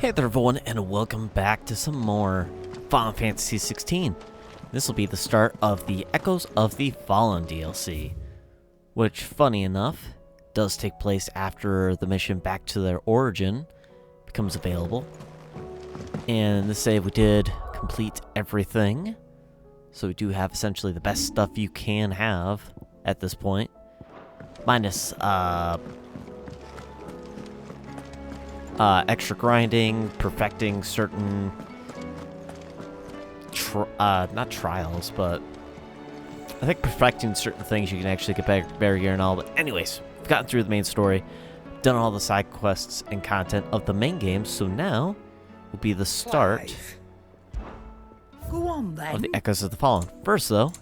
Hey there everyone, and welcome back to some more Final Fantasy 16. This will be the start of the Echoes of the Fallen DLC, which, funny enough, does take place after the mission Back to Their Origin becomes available. And in this save we did complete everything, so we do have essentially the best stuff you can have at this point. Minus, extra grinding, perfecting certain, not trials, but I think perfecting certain things you can actually get better gear and all. But anyways, we've gotten through the main story, done all the side quests and content of the main game, so now will be the start Clive. Go on, then. of the Echoes of the Fallen. First, though,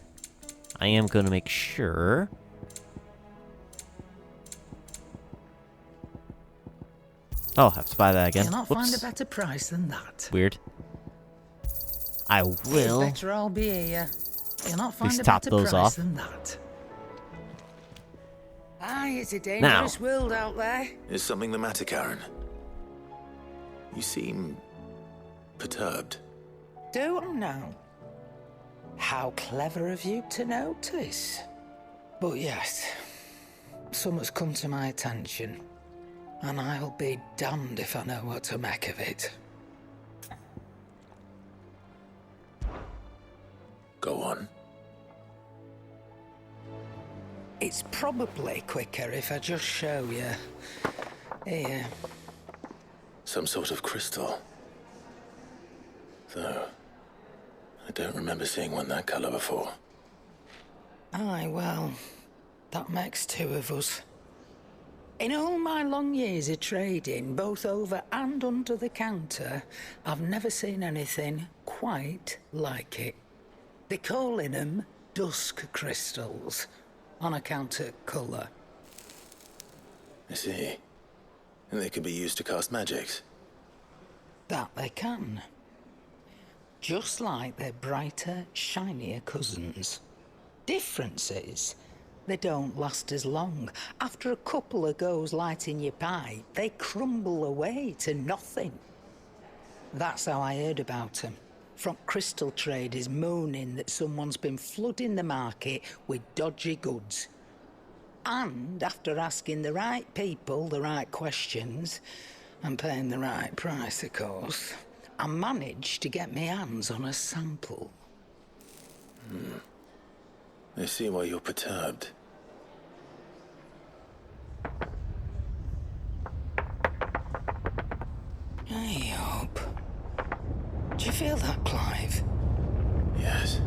I am going to make sure... Oh, I have to buy that again. Cannot Whoops. find a better price than that. Weird. I will. Better I'll be here. Cannot find Please a top better those price off. than that. Aye, it's a dangerous world out there. Is something the matter, Karen? You seem perturbed. Don't know. How clever of you to notice. But yes, something's come to my attention. And I'll be damned if I know what to make of it. Go on. It's probably quicker if I just show you. Here. Some sort of crystal. Though, I don't remember seeing one that color before. Aye, well, that makes two of us. In all my long years of trading, both over and under the counter, I've never seen anything quite like it. They're calling them dusk crystals, on account of colour. I see. And they can be used to cast magics. That they can. Just like their brighter, shinier cousins. Difference is, they don't last as long. After a couple of goes lighting your pipe, they crumble away to nothing. That's how I heard about them. From crystal traders moaning that someone's been flooding the market with dodgy goods. And after asking the right people the right questions, and paying the right price, of course, I managed to get my hands on a sample. I see why you're perturbed. I hope. Do you feel that, Clive? Yes.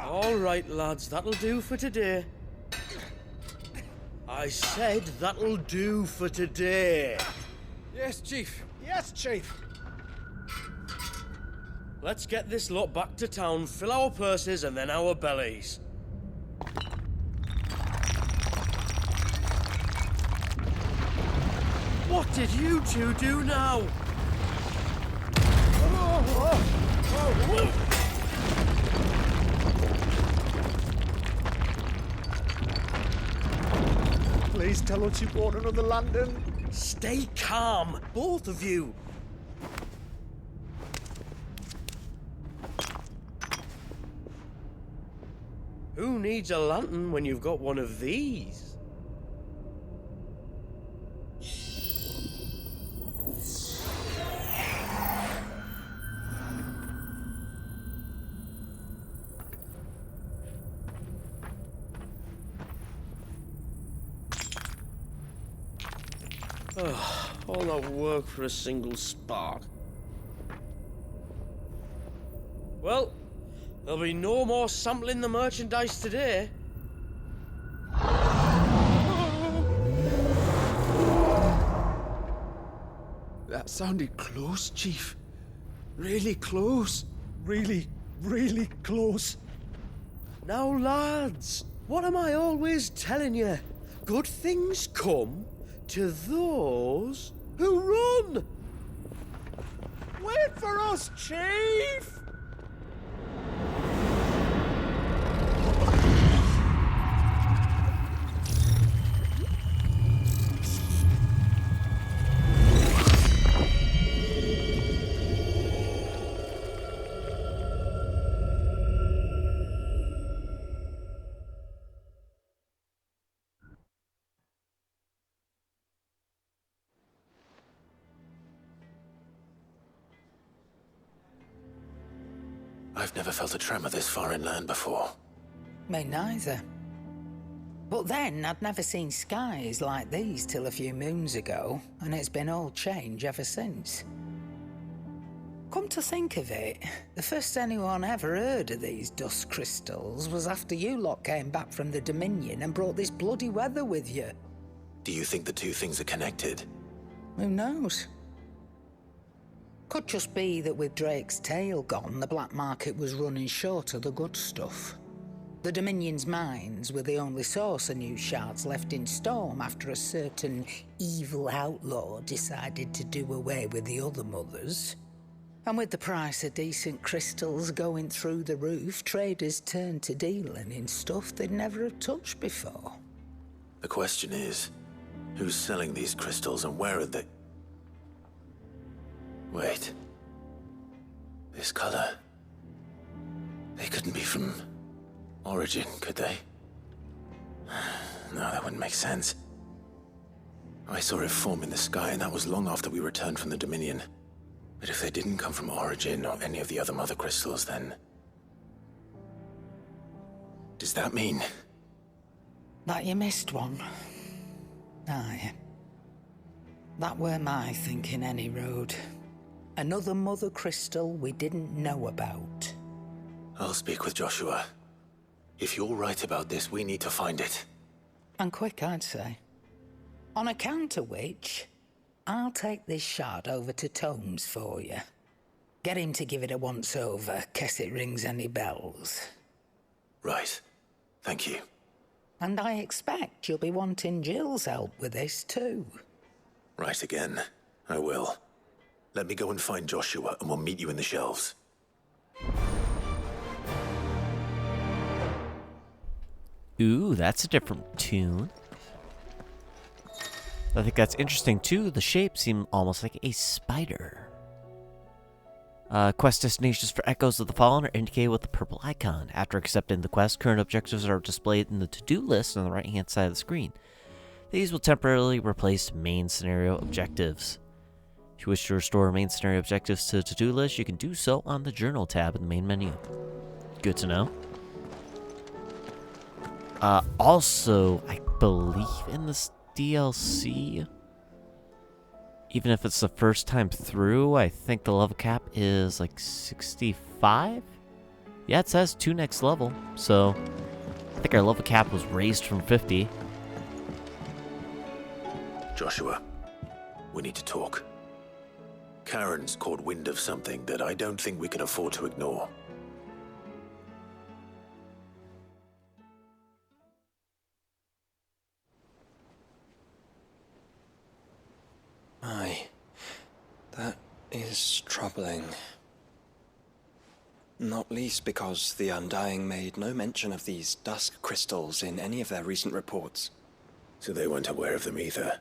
All right, lads, that'll do for today. I said that'll do for today. Yes, Chief. Yes, Chief. Let's get this lot back to town, fill our purses and then our bellies. What did you two do now? Please tell us you bought another lantern. Stay calm, both of you. Who needs a lantern when you've got one of these? All that work for a single spark. Well, there'll be no more sampling the merchandise today. That sounded close, Chief. Really close. Really, really close. Now, lads, what am I always telling you? Good things come to those who run! Wait for us, Chief! I've never felt a tremor this far inland before. Me neither. But then, I'd never seen skies like these till a few moons ago, and it's been all change ever since. Come to think of it, the first anyone ever heard of these dust crystals was after you lot came back from the Dominion and brought this bloody weather with you. Do you think the two things are connected? Who knows? Could just be that with Drake's tail gone, the black market was running short of the good stuff. The Dominion's mines were the only source of new shards left in Storm after a certain evil outlaw decided to do away with the other mothers. And with the price of decent crystals going through the roof, traders turned to dealing in stuff they'd never have touched before. The question is, who's selling these crystals and where are they? Wait. This color. They couldn't be from Origin, could they? No, that wouldn't make sense. I saw it form in the sky, and that was long after we returned from the Dominion. But if they didn't come from Origin or any of the other mother crystals, then... does that mean... That you missed one? Aye. That were my thinking any road. Another mother crystal we didn't know about. I'll speak with Joshua. If you're right about this, we need to find it. And quick, I'd say. On account of which, I'll take this shard over to Tomes for you. Get him to give it a once-over, case it rings any bells. Right. Thank you. And I expect you'll be wanting Jill's help with this too. Right again. I will. Let me go and find Joshua, and we'll meet you in the shelves. Ooh, that's a different tune. I think that's interesting too. The shape seemed almost like a spider. Quest destinations for Echoes of the Fallen are indicated with the purple icon. After accepting the quest, current objectives are displayed in the to-do list on the right-hand side of the screen. These will temporarily replace main scenario objectives. If you wish to restore main scenario objectives to the to-do list, you can do so on the Journal tab in the main menu. Good to know. Also, I believe in this DLC, even if it's the first time through, I think the level cap is like 65? Yeah, it says 2 next level, so I think our level cap was raised from 50. Joshua, we need to talk. Karen's caught wind of something that I don't think we can afford to ignore. Aye, that is troubling. Not least because the Undying made no mention of these dusk crystals in any of their recent reports. So they weren't aware of them either.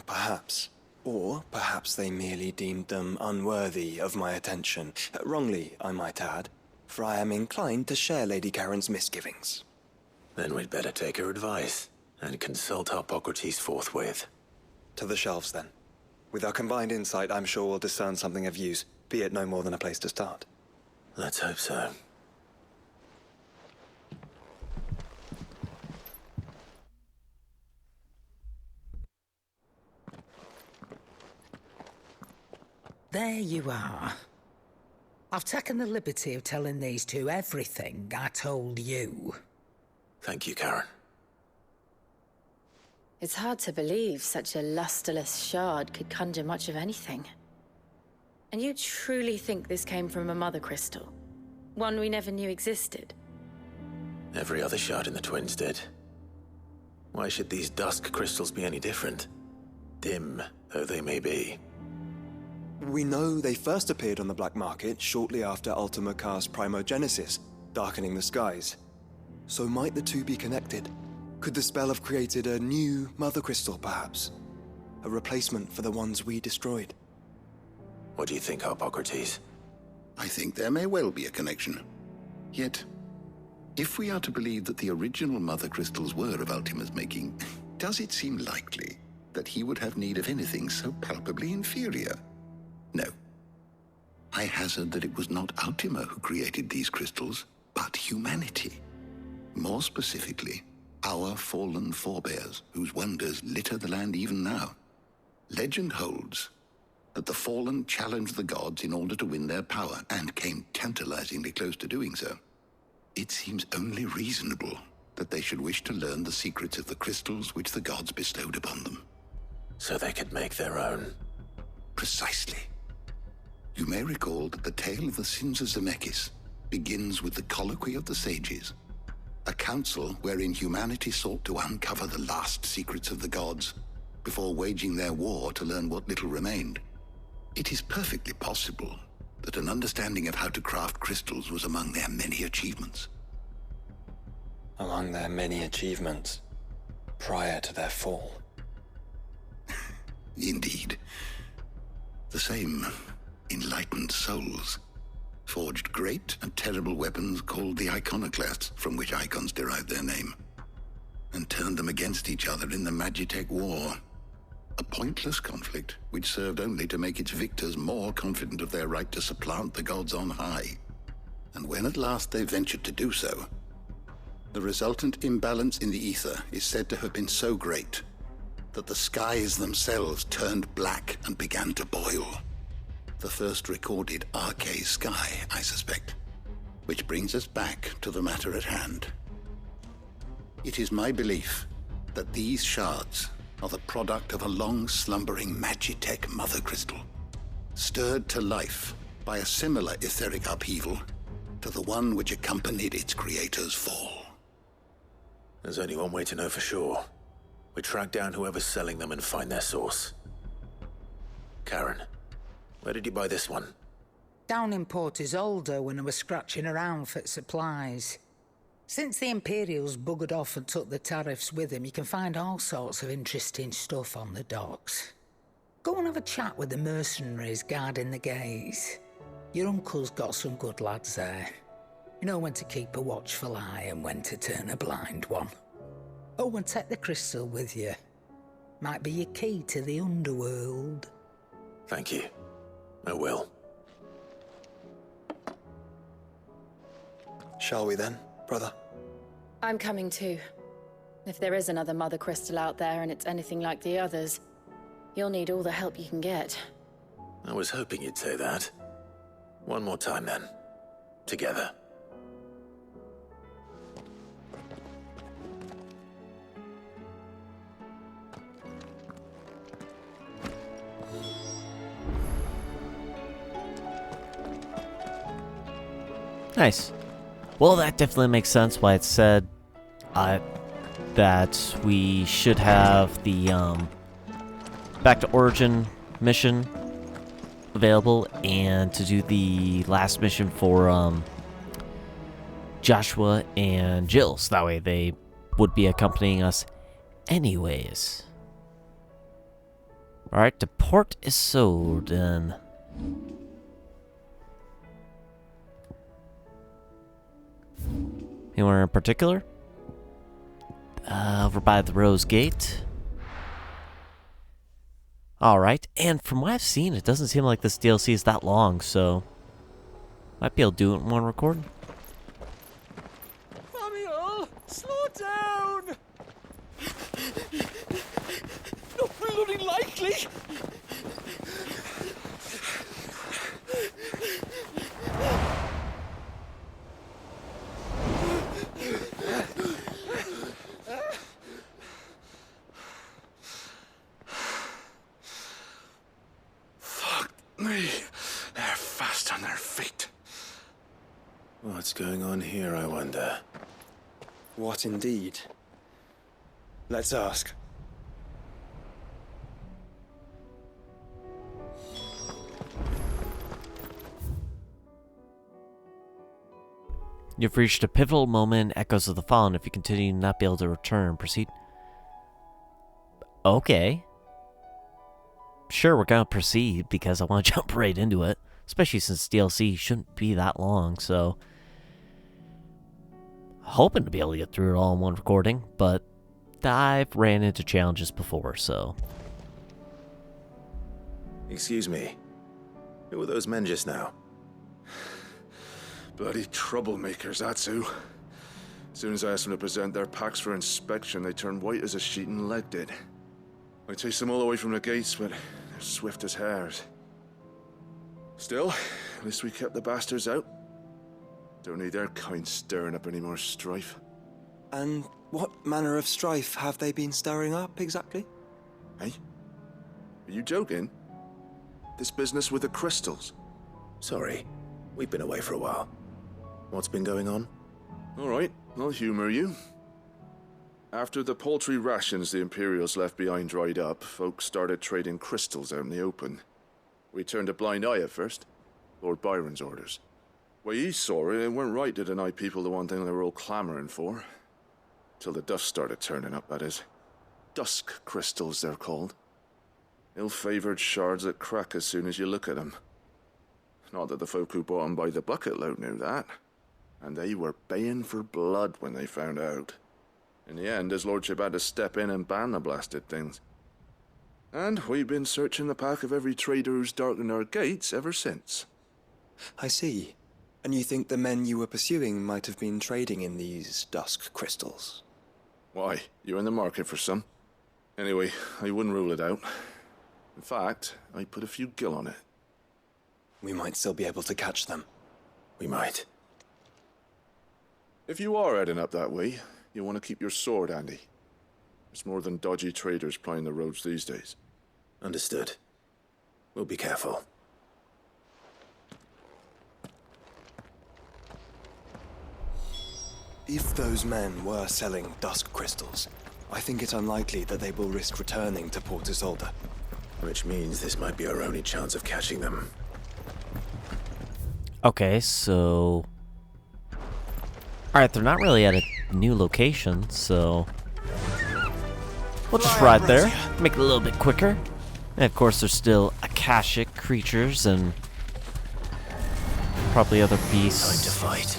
Perhaps. Or perhaps they merely deemed them unworthy of my attention. Wrongly, I might add, for I am inclined to share Lady Karen's misgivings. Then we'd better take her advice and consult Harpocrates forthwith. To the shelves, then. With our combined insight, I'm sure we'll discern something of use, be it no more than a place to start. Let's hope so. There you are. I've taken the liberty of telling these two everything I told you. Thank you, Karen. It's hard to believe such a lusterless shard could conjure much of anything. And you truly think this came from a mother crystal? One we never knew existed? Every other shard in the Twins did. Why should these dusk crystals be any different? Dim though they may be. We know they first appeared on the black market shortly after Ultima Car's primogenesis, darkening the skies. So might the two be connected? Could the spell have created a new mother crystal, perhaps? A replacement for the ones we destroyed? What do you think, Hippocrates? I think there may well be a connection. Yet, if we are to believe that the original mother crystals were of Ultima's making, does it seem likely that he would have need of anything so palpably inferior? No. I hazard that it was not Ultima who created these crystals, but humanity. More specifically, our fallen forebears, whose wonders litter the land even now. Legend holds that the fallen challenged the gods in order to win their power, and came tantalizingly close to doing so. It seems only reasonable that they should wish to learn the secrets of the crystals which the gods bestowed upon them. So they could make their own. Precisely. You may recall that the tale of the sins of Zemeckis begins with the colloquy of the sages, a council wherein humanity sought to uncover the last secrets of the gods before waging their war to learn what little remained. It is perfectly possible that an understanding of how to craft crystals was among their many achievements. Among their many achievements, prior to their fall. Indeed. The same enlightened souls forged great and terrible weapons called the iconoclasts, from which icons derived their name, and turned them against each other in the Magitech War. A pointless conflict which served only to make its victors more confident of their right to supplant the gods on high. And when at last they ventured to do so, the resultant imbalance in the ether is said to have been so great that the skies themselves turned black and began to boil. The first recorded arcane sky, I suspect. Which brings us back to the matter at hand. It is my belief that these shards are the product of a long-slumbering Magitech mother crystal, stirred to life by a similar etheric upheaval to the one which accompanied its creator's fall. There's only one way to know for sure. We track down whoever's selling them and find their source. Karen, where did you buy this one? Down in Port Isolde when I was scratching around for supplies. Since the Imperials buggered off and took the tariffs with them, you can find all sorts of interesting stuff on the docks. Go and have a chat with the mercenaries guarding the gates. Your uncle's got some good lads there. You know when to keep a watchful eye and when to turn a blind one. Oh, and take the crystal with you. Might be your key to the underworld. Thank you. I will. Shall we then, brother? I'm coming too. If there is another mother crystal out there and it's anything like the others, you'll need all the help you can get. I was hoping you'd say that. One more time then. Together. Nice. Well, that definitely makes sense why it said that we should have the Back to Origin mission available and to do the last mission for Joshua and Jill, so that way they would be accompanying us anyways. Alright, to Port Isolde. Anywhere in particular? Over by the Rose Gate. Alright, and from what I've seen, it doesn't seem like this DLC is that long, so might be able to do it in one recording. Samuel, slow down! Not bloody likely! What's going on here, I wonder? What indeed? Let's ask. You've reached a pivotal moment in Echoes of the Fallen. If you continue to not be able to return, proceed. Okay. Sure, we're gonna proceed because I want to jump right into it. Especially since DLC shouldn't be that long, so... hoping to be able to get through it all in one recording, but I've ran into challenges before, so... Excuse me. Who were those men just now? Bloody troublemakers, that's who. As soon as I asked them to present their packs for inspection, they turned white as a sheet and legged it. I chased them all away from the gates, but they're swift as hares. Still, at least we kept the bastards out. Don't need their kind stirring up any more strife. And what manner of strife have they been stirring up, exactly? Hey? Are you joking? This business with the crystals? Sorry, we've been away for a while. What's been going on? Alright, I'll humor you. After the paltry rations the Imperials left behind dried up, folks started trading crystals out in the open. We turned a blind eye at first. Lord Byron's orders. Way he saw it, it weren't right to deny people the one thing they were all clamoring for. Till the dust started turning up, that is. Dusk crystals, they're called. Ill-favored shards that crack as soon as you look at them. Not that the folk who bought them by the bucket load knew that. And they were baying for blood when they found out. In the end, his lordship had to step in and ban the blasted things. And we've been searching the pack of every trader who's darkened our gates ever since. I see. And you think the men you were pursuing might have been trading in these dusk crystals? Why? You're in the market for some. Anyway, I wouldn't rule it out. In fact, I'd put a few gil on it. We might still be able to catch them. We might. If you are heading up that way, you want to keep your sword handy. There's more than dodgy traders plying the roads these days. Understood. We'll be careful. If those men were selling dusk crystals, I think it unlikely that they will risk returning to Port Isolde. Which means this might be our only chance of catching them. Okay, so... Alright, they're not really at a new location, so... we'll just ride there, make it a little bit quicker. And of course, there's still Akashic creatures and... probably other beasts. Time to fight.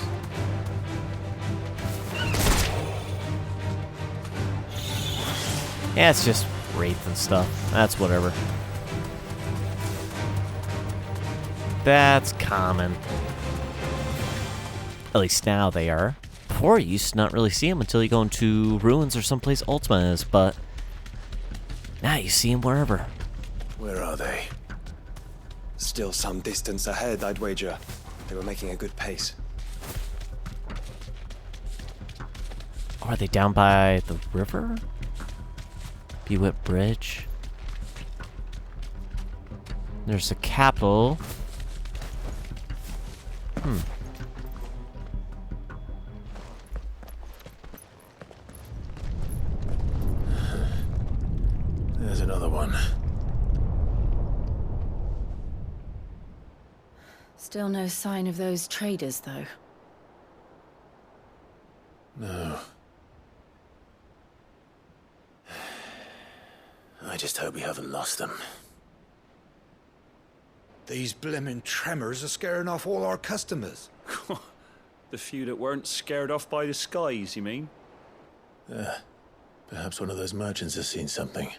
Yeah, it's just wraith and stuff. That's whatever. That's common. At least now they are. Before, you used to not really see them until you go into ruins or someplace Ultima is, but now you see them wherever. Where are they? Still some distance ahead, I'd wager. They were making a good pace. Are they down by the river? Bewit Bridge. There's a capital. There's another one. Still no sign of those traders, though. No. I just hope we haven't lost them. These blimmin' tremors are scaring off all our customers. The few that weren't scared off by the skies, you mean? Perhaps one of those merchants has seen something.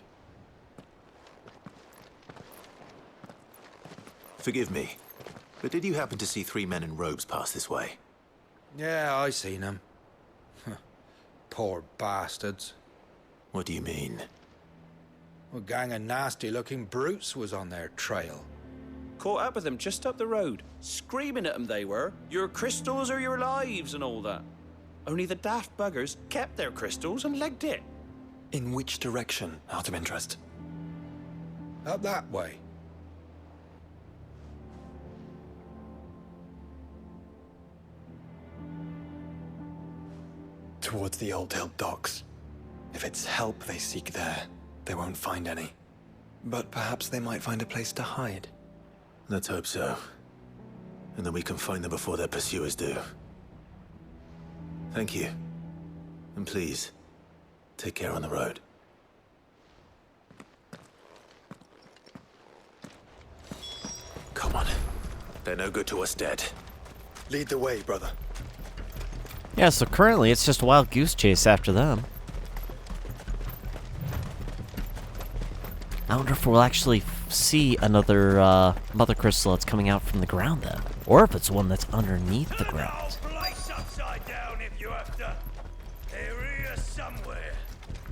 Forgive me, but did you happen to see 3 men in robes pass this way? Yeah, I seen them. Poor bastards. What do you mean? A gang of nasty-looking brutes was on their trail. Caught up with them just up the road, screaming at them they were, "Your crystals are your lives," and all that. Only the daft buggers kept their crystals and legged it. In which direction, out of interest? Up that way. towards the Old Hill docks. If it's help they seek there, they won't find any. But perhaps they might find a place to hide. Let's hope so. And that we can find them before their pursuers do. Thank you. And please, take care on the road. Come on. They're no good to us dead. Lead the way, brother. Yeah, so currently it's just a wild goose chase after them. I wonder if we'll actually see another mother crystal that's coming out from the ground then. Or if it's one that's underneath the ground.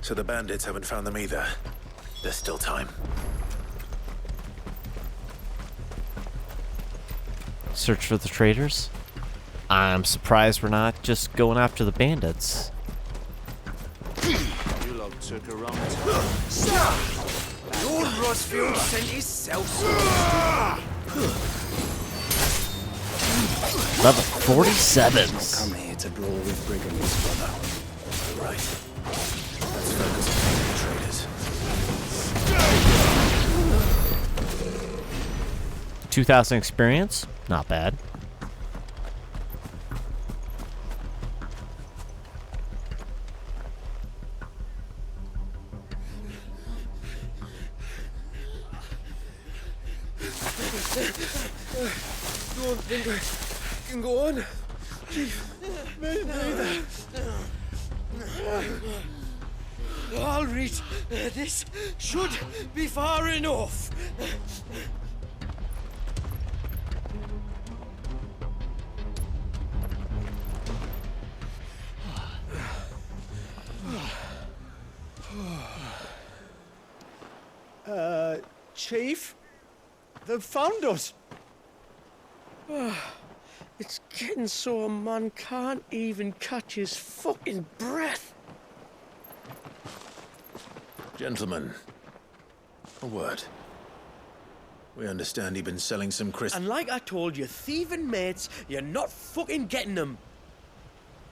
So the bandits haven't found them either. There's still time. Search for the traitors? I'm surprised we're not just going after the bandits. You lot took a wrong turn. Lord Rosfield sent his self. Level 47s. Come here to brawl with brigands, brother. Right. Let's focus on the traitors. 2,000 experience? Not bad. Don't think I can go on. I'll reach. This should be far enough. Chief? They've found us. It's getting so a man can't even catch his fucking breath. Gentlemen, a word. We understand you've been selling some crystals. And like I told your thieving mates, you're not fucking getting them.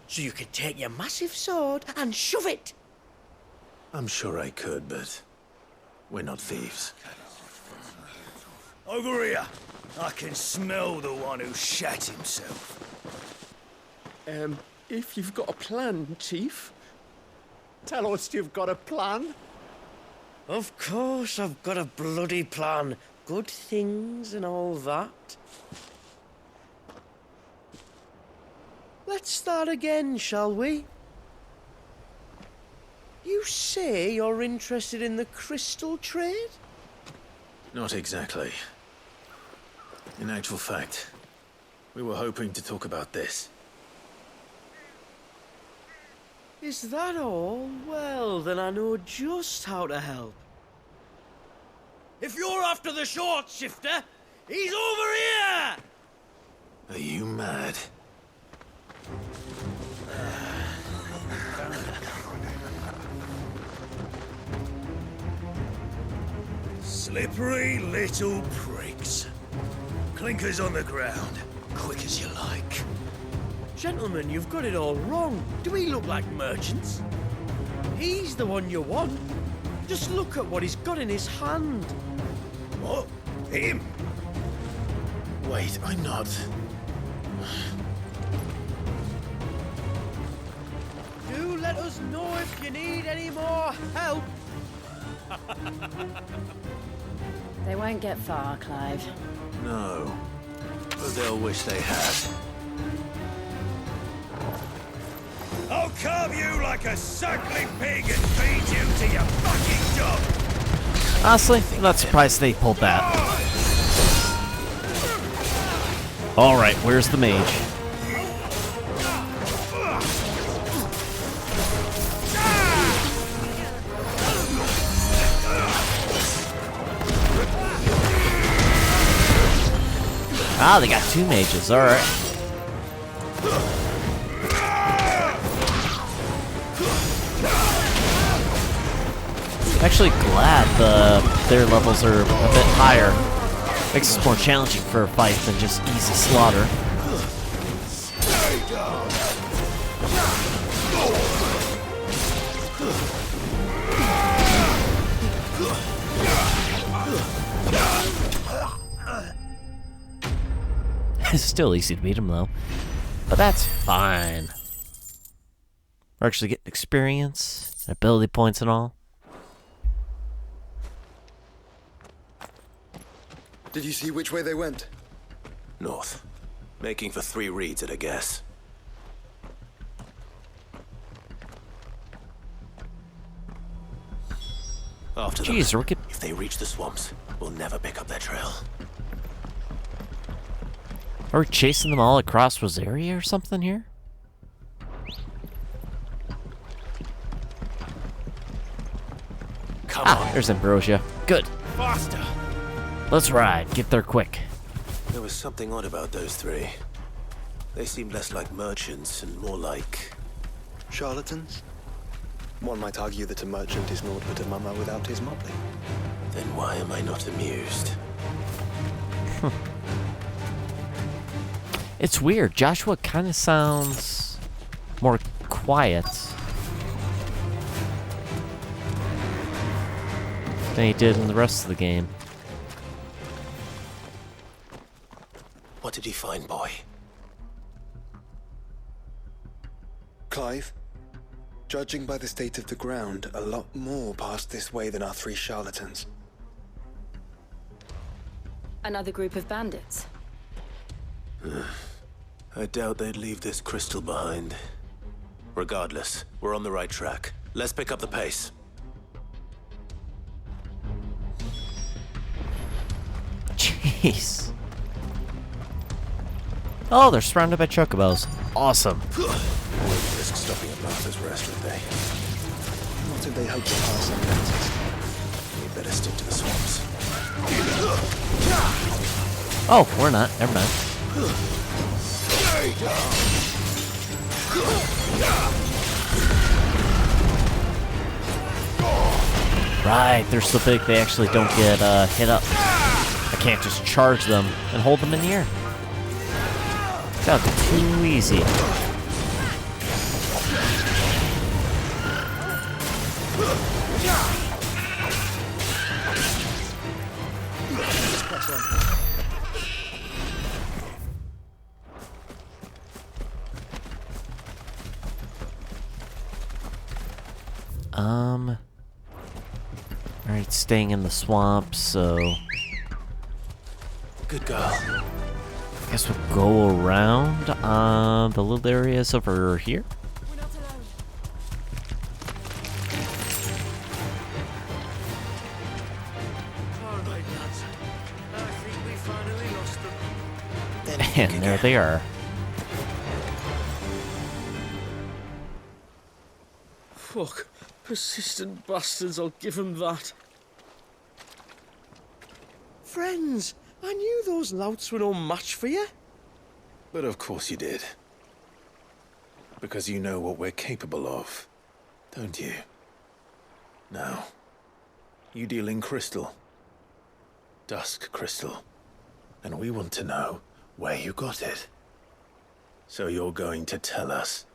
So you could take your massive sword and shove it. I'm sure I could, but we're not thieves. Over here. I can smell the one who shat himself. If you've got a plan, Chief. Tell us you've got a plan. Of course I've got a bloody plan. Good things and all that. Let's start again, shall we? You say you're interested in the crystal trade? Not exactly. In actual fact, we were hoping to talk about this. Is that all? Well, then I know just how to help. If you're after the short shifter, he's over here! Are you mad? Slippery little pricks. Clinkers on the ground, quick as you like. Gentlemen, you've got it all wrong. Do we look like merchants? He's the one you want. Just look at what he's got in his hand. What? Him? Wait, I'm not. Do let us know if you need any more help. They won't get far, Clive. No. But they'll wish they had. I'll carve you like a suckling pig and feed you to your fucking dog. Honestly, I'm not surprised they pulled that. Alright, where's the mage? Ah, they got two mages, alright. Actually glad their levels are a bit higher. Makes this more challenging for a fight than just easy slaughter. Still easy to beat him, though. But that's fine. We're actually getting experience, ability points and all. Did you see which way they went? North. Making for 3 reads at a guess. After them. Jeez, If they reach the swamps, we'll never pick up their trail. Are we chasing them all across Rosaria or something here? Come on. There's Ambrosia. Good. Faster! Let's ride. Get there quick. There was something odd about those 3. They seemed less like merchants and more like... Charlatans? One might argue that a merchant is naught but a mummer without his motley. Then why am I not amused? It's weird. Joshua kind of sounds more quiet than he did in the rest of the game. What did he find, boy? Clive, judging by the state of the ground, a lot more passed this way than our 3 charlatans. Another group of bandits. I doubt they'd leave this crystal behind. Regardless, we're on the right track. Let's pick up the pace. Jeez. Oh, they're surrounded by chocobos. Awesome. Wouldn't risk stopping at Martha's Rest, would they? What if they hope to pass some fences? We'd better stick to the swamps. Oh, we're not. Never mind. Right, they're so big they actually don't get hit up. I can't just charge them and hold them in the air. That would be too easy. Alright, staying in the swamp, so Good girl. I guess we'll go around the little areas over here. We're not alone. All right, lads. I think we finally lost them. And there they are. Fuck. Persistent bastards, I'll give them that. Friends, I knew those louts were no match for you. But of course you did. Because you know what we're capable of, don't you? Now, you deal in crystal. Dusk crystal. And we want to know where you got it. So you're going to tell us.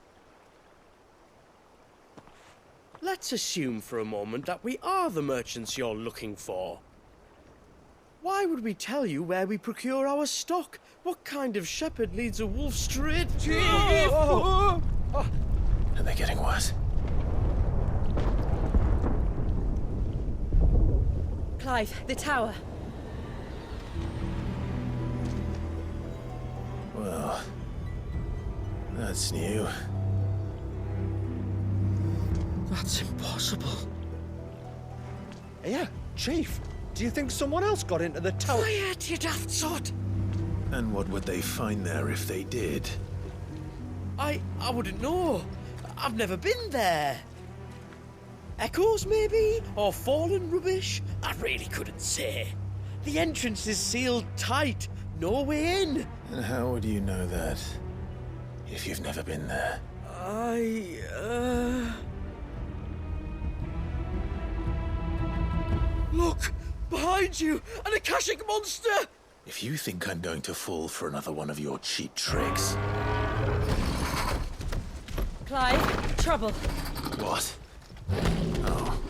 Let's assume for a moment that we are the merchants you're looking for. Why would we tell you where we procure our stock? What kind of shepherd leads a wolf straight? And they're getting worse. Clive, the tower. Well, that's new. That's impossible. Yeah, Chief. Do you think someone else got into the tower? Quiet, you daft sot! And what would they find there if they did? I wouldn't know. I've never been there. Echoes, maybe? Or fallen rubbish? I really couldn't say. The entrance is sealed tight. No way in. And how would you know that? If you've never been there? Look! Behind you! An Akashic monster! If you think I'm going to fall for another one of your cheap tricks... Clive, trouble. What? Oh.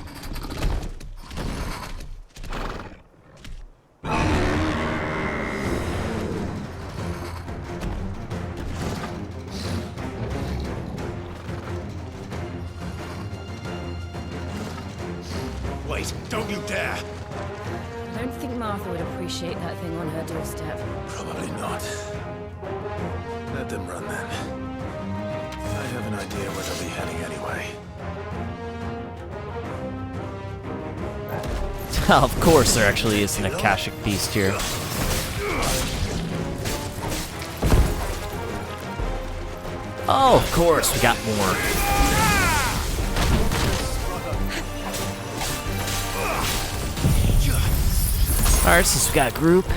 Wait, don't you dare! I don't think Martha would appreciate that thing on her doorstep. Probably not. Let them run then. I have an idea where they'll be heading anyway. Of course there actually is an Akashic beast here. Oh, of course, we got more. Alright, since we got a group,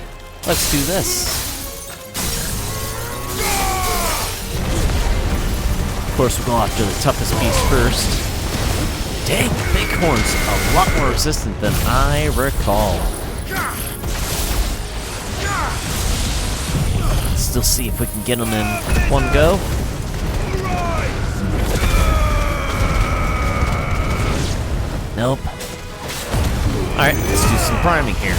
let's do this. Of course, we'll go after the toughest beast first. Dang, the bighorn's a lot more resistant than I recall. Still see if we can get him in one go. Nope. Alright, let's do some priming here.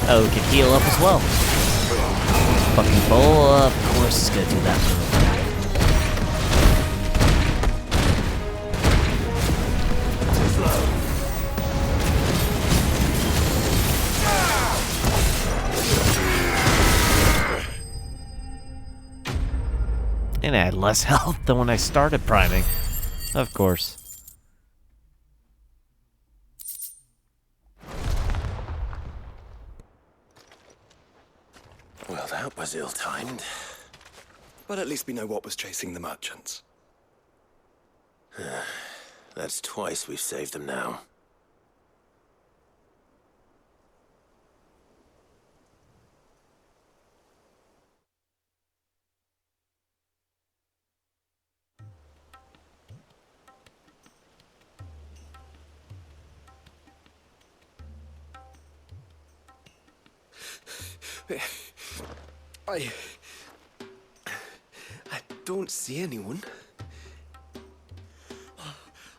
Oh, we can heal up as well. Fucking bull, of course it's gonna do that move. And I had less health than when I started priming. Of course. Well, that was ill-timed. But at least we know what was chasing the merchants. That's twice we've saved them now. I don't see anyone.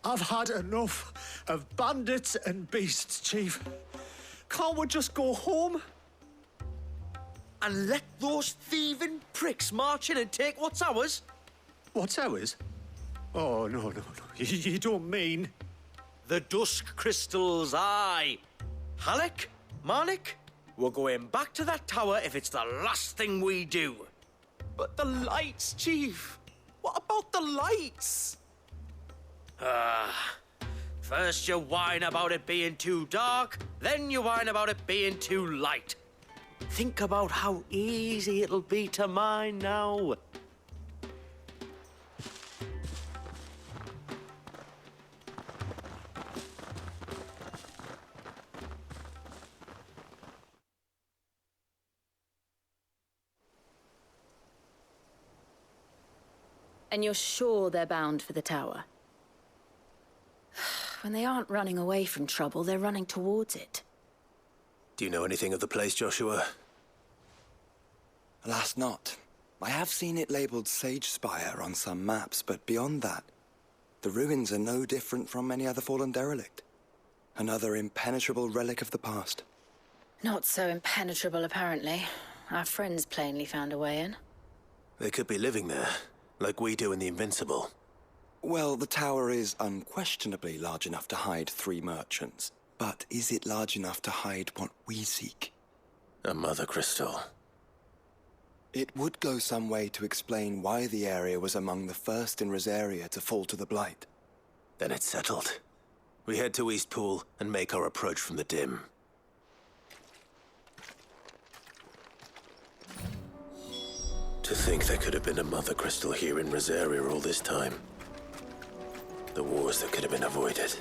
I've had enough of bandits and beasts, Chief. Can't we just go home? And let those thieving pricks march in and take what's ours? What's ours? Oh, no. You don't mean... The dusk crystals, aye. Halleck? Marnik? We're going back to that tower if it's the last thing we do. But the lights, Chief. What about the lights? First you whine about it being too dark, then you whine about it being too light. Think about how easy it'll be to mine now. And you're sure they're bound for the tower? When they aren't running away from trouble, they're running towards it. Do you know anything of the place, Joshua? Alas, not. I have seen it labeled Sage Spire on some maps, but beyond that, the ruins are no different from any other fallen derelict. Another impenetrable relic of the past. Not so impenetrable, apparently. Our friends plainly found a way in. They could be living there, like we do in the Invincible. Well, the tower is unquestionably large enough to hide 3 merchants. But is it large enough to hide what we seek? A mother crystal. It would go some way to explain why the area was among the first in Rosaria to fall to the Blight. Then it's settled. We head to Eastpool and make our approach from the dim. To think there could have been a mother crystal here in Rosaria all this time. The wars that could have been avoided.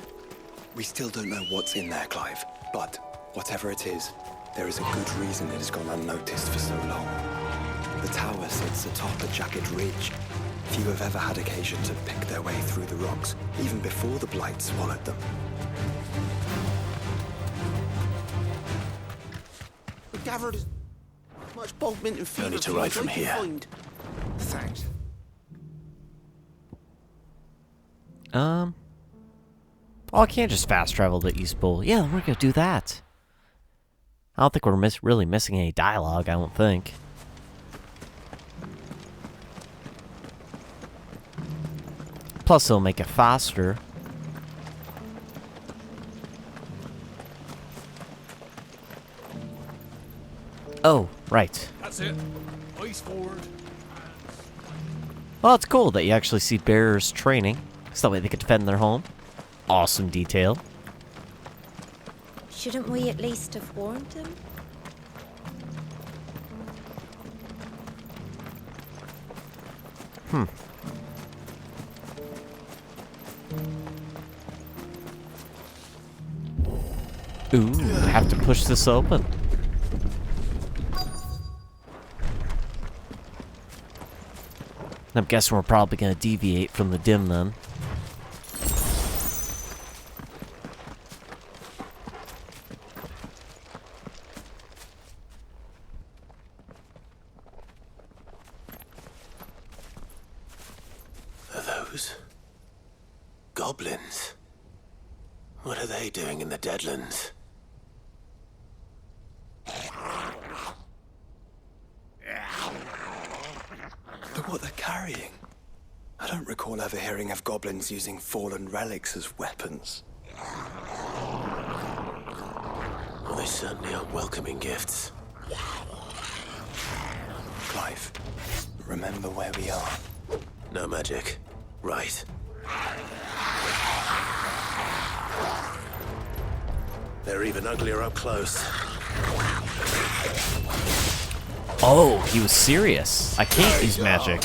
We still don't know what's in there, Clive. But whatever it is, there is a good reason it has gone unnoticed for so long. The tower sits atop a jagged ridge. Few have ever had occasion to pick their way through the rocks, even before the Blight swallowed them. We gathered as much bulk mint and No fever need to ride from here. Thanks. Oh, I can't just fast travel to Eastpool. Yeah, we're gonna do that. I don't think we're really missing any dialogue, I don't think. Plus, it'll make it faster. Oh, right. That's it. Eyes forward. Well, it's cool that you actually see bearers training, so that way they can defend their home. Awesome detail. Shouldn't we at least have warned him? Ooh, I have to push this open. I'm guessing we're probably going to deviate from the dim then. Are those goblins? What are they doing in the Deadlands? Look what they're carrying. I don't recall ever hearing of goblins using fallen relics as weapons. Well, they certainly aren't welcoming gifts. Clive, remember where we are. No magic. Right. They're even uglier up close. Oh, he was serious. I can't use magic.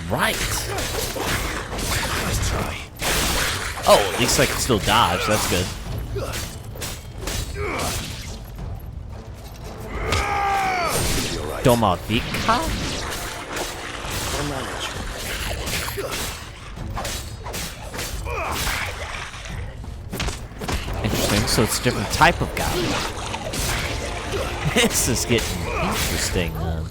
Right. Nice try. Oh, at least I can still dodge. That's good. Domavika? Interesting, so it's a different type of goblin. This is getting interesting, then.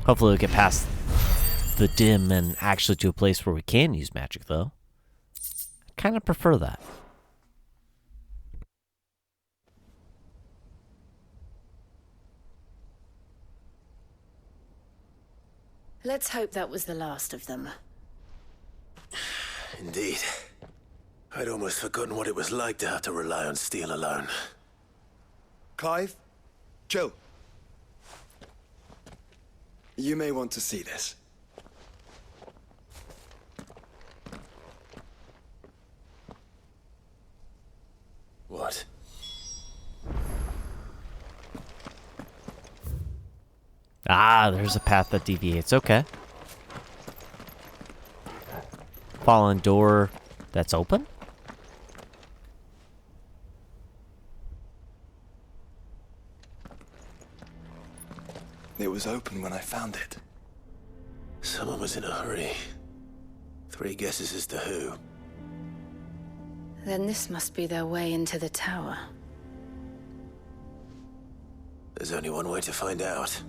Hopefully we'll get past the dim and actually to a place where we can use magic, though. I kind of prefer that. Let's hope that was the last of them. Indeed. I'd almost forgotten what it was like to have to rely on steel alone. Clive? Joe? You may want to see this. What? Ah, there's a path that deviates. Okay. Fallen door that's open? It was open when I found it. Someone was in a hurry. 3 guesses as to who. Then this must be their way into the tower. There's only one way to find out.